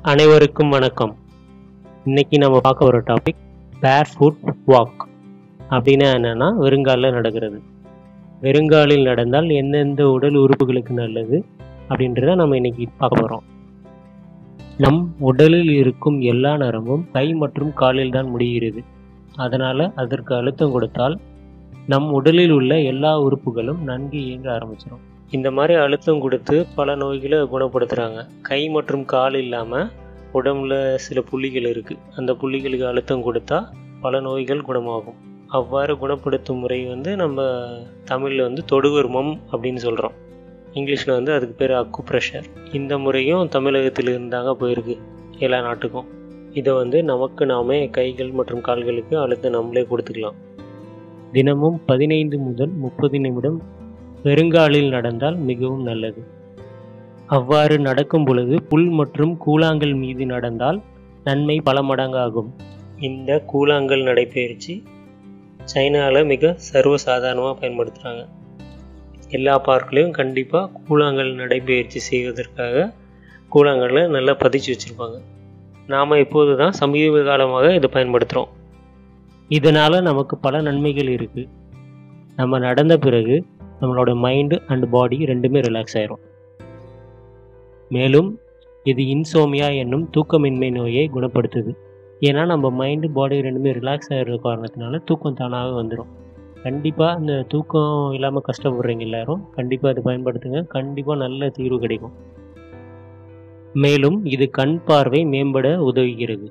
அனைவருக்கும் வணக்கம். இன்னைக்கு நம்ம பார்க்க ஒரு டாபிக் பேர் ஃபுட் வாக். அப்படின்னா என்னன்னா வெறுங்காலில் நடக்கிறது. வெறுங்காலில் நடந்தால் எந்தெந்த உடல் உறுப்புகளுக்கு நல்லது அப்படின்றத நம்ம இன்னைக்கு பார்க்க போகிறோம். நம் உடலில் இருக்கும் எல்லா நரம்பும் கை மற்றும் காலில் தான் முடிகிறது. அதனால் அதற்கு அழுத்தம் கொடுத்தால் நம் உடலில் உள்ள எல்லா உறுப்புகளும் நன்கு இயங்க ஆரம்பிச்சிடும். இந்த மாதிரி அழுத்தம் கொடுத்து பல நோய்களை குணப்படுத்துகிறாங்க. கை மற்றும் கால் இல்லாமல் உடம்புல சில புள்ளிகள் இருக்குது. அந்த புள்ளிகளுக்கு அழுத்தம் கொடுத்தா பல நோய்கள் குணமாகும். அவ்வாறு குணப்படுத்தும் முறை நம்ம தமிழில் தொடுவர்மம் அப்படின்னு சொல்கிறோம். இங்கிலீஷில் அதுக்கு பேர் அக்குப்ரெஷர். இந்த முறையும் தமிழகத்தில் இருந்தாங்க போயிருக்கு எல்லா நாட்டுக்கும். இதை நமக்கு நாமே கைகள் மற்றும் கால்களுக்கு அழுத்தம் நம்மளே கொடுத்துக்கலாம். தினமும் 15 முதல் 30 நிமிடம் வெறுங்காலில் நடந்தால் மிகவும் நல்லது. அவ்வாறு நடக்கும் பொழுது புல் மற்றும் கூழாங்கல் மீது நடந்தால் நன்மை பல மடங்காகும். இந்த கூழாங்கல் நடைபயிற்சி சைனாவில் மிக சர்வசாதாரணமாக பயன்படுத்துகிறாங்க. எல்லா பார்க்லையும் கண்டிப்பாக கூழாங்கல் நடைபயிற்சி செய்வதற்காக கூழாங்கல்லை நல்லா பதிச்சு வச்சுருப்பாங்க. நாம் இப்போது தான் சமீப காலமாக இதை பயன்படுத்துகிறோம். இதனால் நமக்கு பல நன்மைகள் இருக்குது. நம்ம நடந்த பிறகு நம்மளோட மைண்டு அண்ட் பாடி ரெண்டுமே ரிலாக்ஸ் ஆயிரும். மேலும் இது இன்சோமியா என்னும் தூக்கமின்மை நோயை குணப்படுத்துது. ஏன்னா நம்ம மைண்டு பாடி ரெண்டுமே ரிலாக்ஸ் ஆகிற காரணத்தினால தூக்கம் தானாகவே வந்துடும். கண்டிப்பாக இந்த தூக்கம் இல்லாமல் கஷ்டப்படுறீங்க எல்லாரும் கண்டிப்பாக இதை பயன்படுத்துங்க. கண்டிப்பாக நல்ல தீர்வு கிடைக்கும். மேலும் இது கண் பார்வை மேம்பட உதவுகிறது.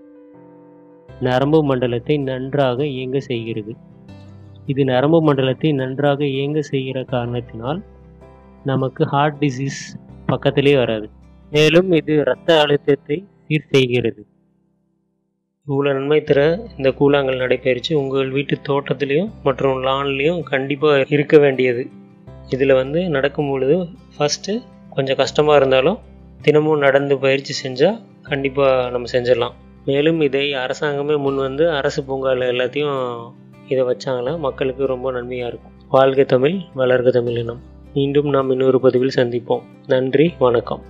நரம்பு மண்டலத்தை நன்றாக இயங்க செய்கிறது. இது நரம்பு மண்டலத்தை நன்றாக இயங்க செய்கிற காரணத்தினால் நமக்கு ஹார்ட் டிசீஸ் பக்கத்திலே வராது. மேலும் இது இரத்த அழுத்தத்தை சீர் செய்கிறது. இவ்வளோ நன்மை தர இந்த கூழாங்கல் நடைபயிற்சி உங்கள் வீட்டு தோட்டத்திலையும் மற்றும் லான்லேயும் கண்டிப்பாக இருக்க வேண்டியது. இதில் நடக்கும் பொழுது ஃபஸ்ட்டு கொஞ்சம் கஷ்டமாக இருந்தாலும் தினமும் நடந்து பயிற்சி செஞ்சால் கண்டிப்பாக நம்ம செஞ்சிடலாம். மேலும் இதை அரசாங்கமே முன் அரசு பூங்காவில் எல்லாத்தையும் இதை வச்சாங்கன்னா மக்களுக்கு ரொம்ப நன்மையாக இருக்கும். வாழ்க தமிழ், வளர்க தமிழ் இனம். மீண்டும் நாம் இன்னொரு பதிவில் சந்திப்போம். நன்றி, வணக்கம்.